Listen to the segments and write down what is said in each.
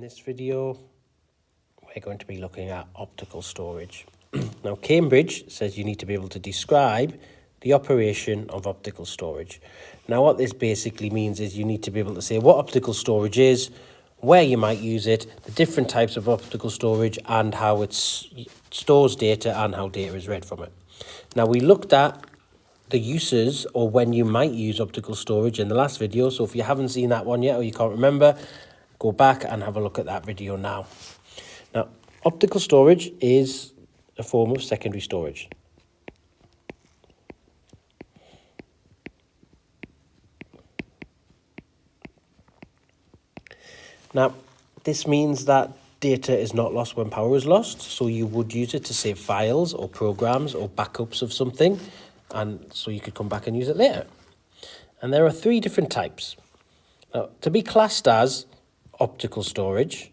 In this video, we're going to be looking at optical storage. Now, Cambridge says you need to be able to describe the operation of optical storage. Now, what this basically means is you need to be able to say what optical storage is, where you might use it, the different types of optical storage, and how it stores data and how data is read from it. Now, we looked at the uses or when you might use optical storage in the last video. So if you haven't seen that one yet or you can't remember, go back and have a look at that video now. Now, optical storage is a form of secondary storage. Now, this means that data is not lost when power is lost, so you would use it to save files or programs or backups of something, and so you could come back and use it later. And there are three different types. Now, to be classed as optical storage,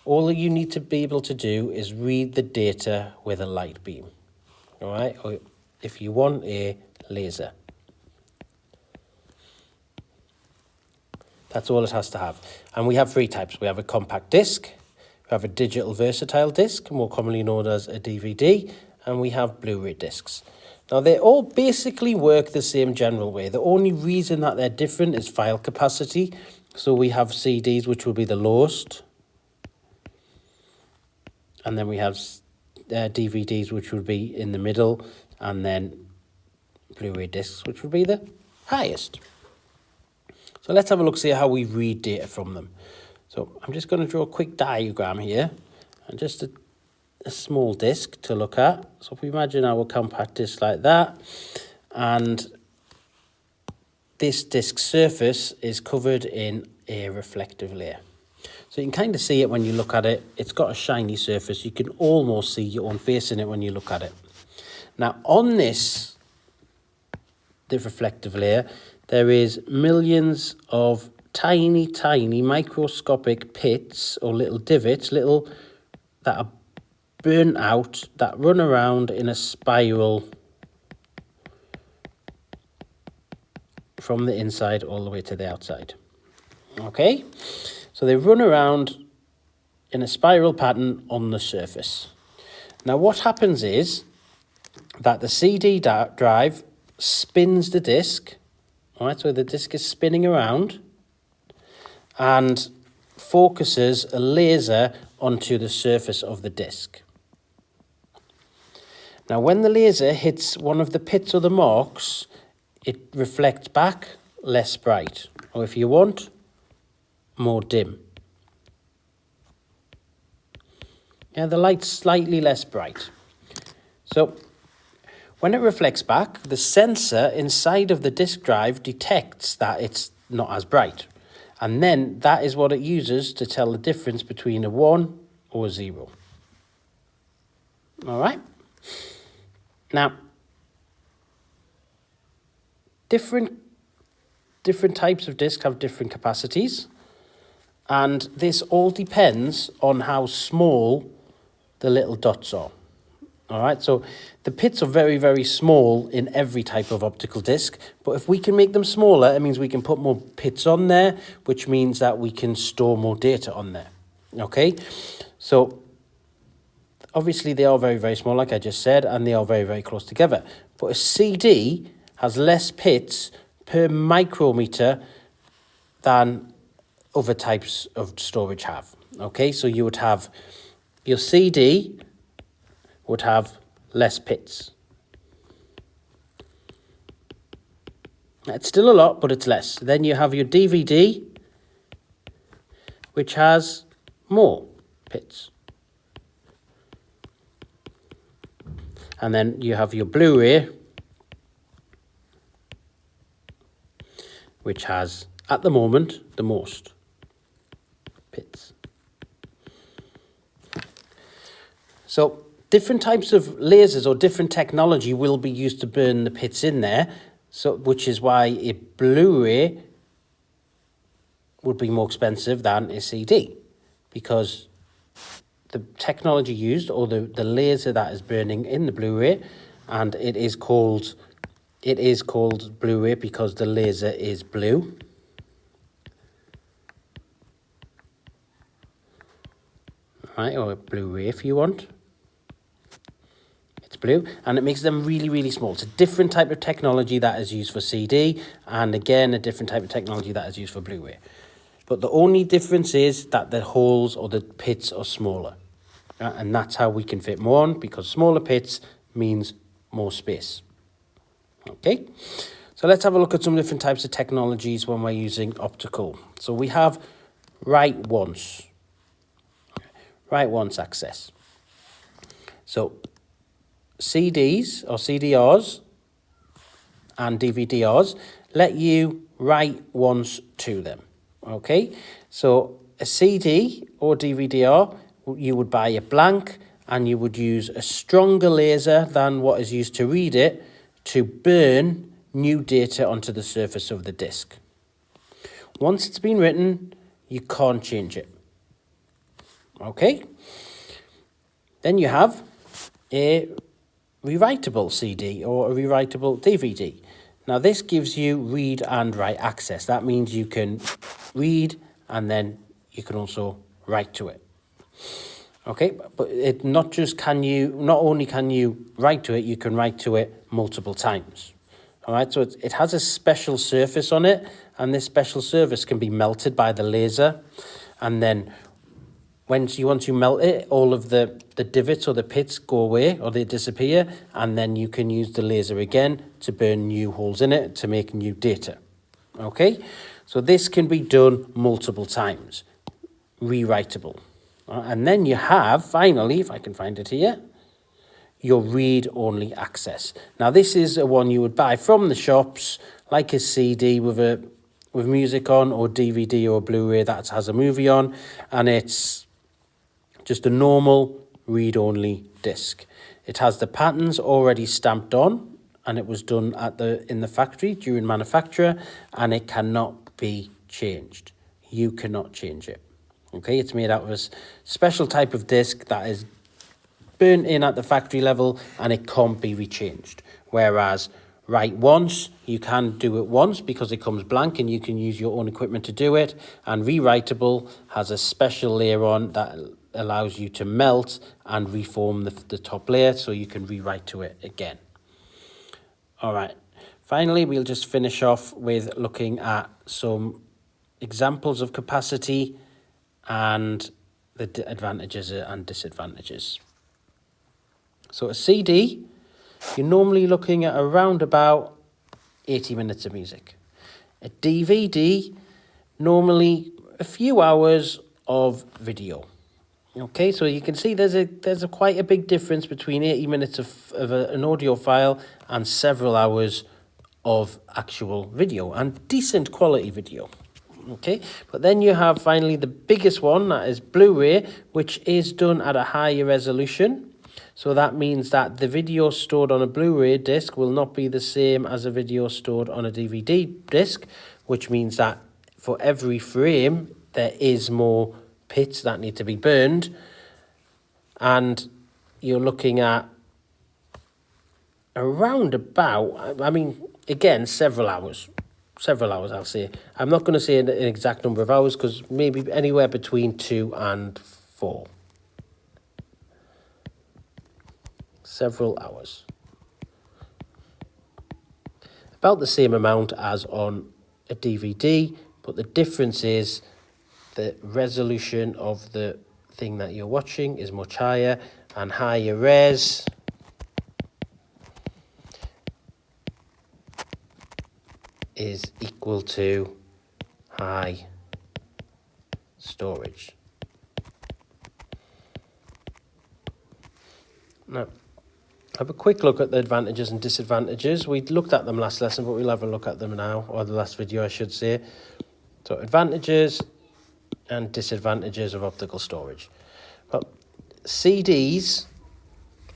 all you need to be able to do is read the data with a light beam, all right? Or if you want, a laser. That's all it has to have. And we have three types. We have a compact disc, we have a digital versatile disc, more commonly known as a DVD, and we have Blu-ray discs. Now, they all basically work the same general way. The only reason that they're different is file capacity. So we have CDs, which will be the lowest. And then we have DVDs, which would be in the middle. And then Blu-ray discs, which would be the highest. So let's have a look, see how we read data from them. So I'm just going to draw a quick diagram here. And just a small disc to look at. So if we imagine our compact disc like that, and this disc surface is covered in a reflective layer. So you can kind of see it when you look at it. It's got a shiny surface. You can almost see your own face in it when you look at it. Now, on the reflective layer, there is millions of tiny, tiny microscopic pits or little divots, that are burnt out, that run around in a spiral from the inside all the way to the outside. Okay, so they run around in a spiral pattern on the surface. Now, what happens is that the CD drive spins the disc, all right, so the disc is spinning around and focuses a laser onto the surface of the disc. Now, when the laser hits one of the pits or the marks, it reflects back less bright, or if you want, more dim. Yeah, the light's slightly less bright. So when it reflects back, the sensor inside of the disk drive detects that it's not as bright. And then that is what it uses to tell the difference between a 1 or a 0. All right? Now, different types of discs have different capacities, and this all depends on how small the little dots are. All right, so the pits are very, very small in every type of optical disc, but if we can make them smaller, it means we can put more pits on there, which means that we can store more data on there. Okay, so obviously they are very, very small, like I just said, and they are very, very close together. But a CD has less pits per micrometer than other types of storage have. Okay, so you would have your CD would have less pits. It's still a lot, but it's less. Then you have your DVD, which has more pits. And then you have your Blu-ray, which has, at the moment, the most pits. So different types of lasers or different technology will be used to burn the pits in there, so which is why a Blu-ray would be more expensive than a CD, because the technology used, or the laser that is burning in the Blu-ray, and it is called Blu-ray because the laser is blue. right, or a Blu-ray if you want. It's blue, and it makes them really, really small. It's a different type of technology that is used for CD, and again, a different type of technology that is used for Blu-ray. But the only difference is that the holes or the pits are smaller. And that's how we can fit more on, because smaller pits means more space. Okay, so let's have a look at some different types of technologies when we're using optical. So we have write once access. So CDs or CDRs and DVDRs let you write once to them. Okay, so a CD or DVD-R, you would buy it blank and you would use a stronger laser than what is used to read it to burn new data onto the surface of the disc. Once it's been written, you can't change it. Okay? Then you have a rewritable CD or a rewritable DVD. Now this gives you read and write access. That means you can read and then you can also write to it. Okay, but it not only can you write to it, you can write to it multiple times. All right, so it has a special surface on it, and this special surface can be melted by the laser, and then once you melt it, all of the divots or the pits go away or they disappear, and then you can use the laser again to burn new holes in it to make new data. Okay, so this can be done multiple times, rewritable. And then you have, finally, if I can find it here, your read-only access. Now this is a one you would buy from the shops, like a CD with music on, or DVD or Blu-ray that has a movie on, and it's just a normal read-only disc. It has the patterns already stamped on, and it was done in the factory during manufacture, and it cannot be changed. You cannot change it. Okay, it's made out of a special type of disc that is burnt in at the factory level, and it can't be rechanged. Whereas write once, you can do it once because it comes blank and you can use your own equipment to do it. And rewritable has a special layer on that allows you to melt and reform the top layer so you can rewrite to it again. All right, finally, we'll just finish off with looking at some examples of capacity and the advantages and disadvantages. So a CD, you're normally looking at around about 80 minutes of music. A DVD, normally a few hours of video. Okay, so you can see there's quite a big difference between 80 minutes of an audio file and several hours of actual video, and decent quality video. Okay, but then you have finally the biggest one, that is Blu-ray, which is done at a higher resolution. So that means that the video stored on a Blu-ray disc will not be the same as a video stored on a DVD disc, which means that for every frame, there is more pits that need to be burned. And you're looking at around about, I mean, again, several hours, I'll say. I'm not going to say an exact number of hours because maybe anywhere between 2 and 4. Several hours. About the same amount as on a DVD, but the difference is the resolution of the thing that you're watching is much higher, and higher res is equal to high storage. Now, have a quick look at the advantages and disadvantages. We looked at them last lesson, but we'll have a look at them now, or the last video I should say. So advantages and disadvantages of optical storage. Well, CDs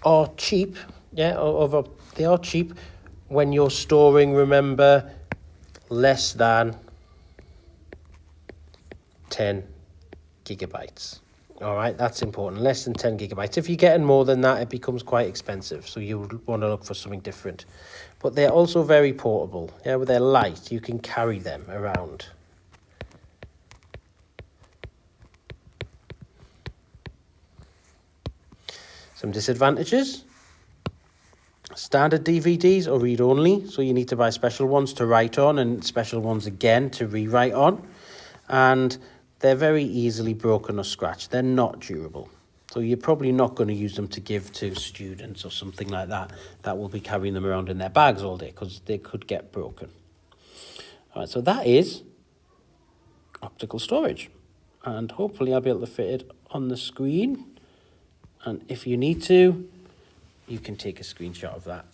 are cheap, they are cheap when you're storing, remember, less than 10 gigabytes. All right, that's important, less than 10 gigabytes. If you're getting more than that, it becomes quite expensive, so you would want to look for something different. But they're also very portable. Yeah, they're light, you can carry them around. Some disadvantages. Standard DVDs are read-only, so you need to buy special ones to write on and special ones again to rewrite on. And they're very easily broken or scratched. They're not durable. So you're probably not going to use them to give to students or something like that that will be carrying them around in their bags all day because they could get broken. All right, so that is optical storage. And hopefully I'll be able to fit it on the screen. And if you need to, you can take a screenshot of that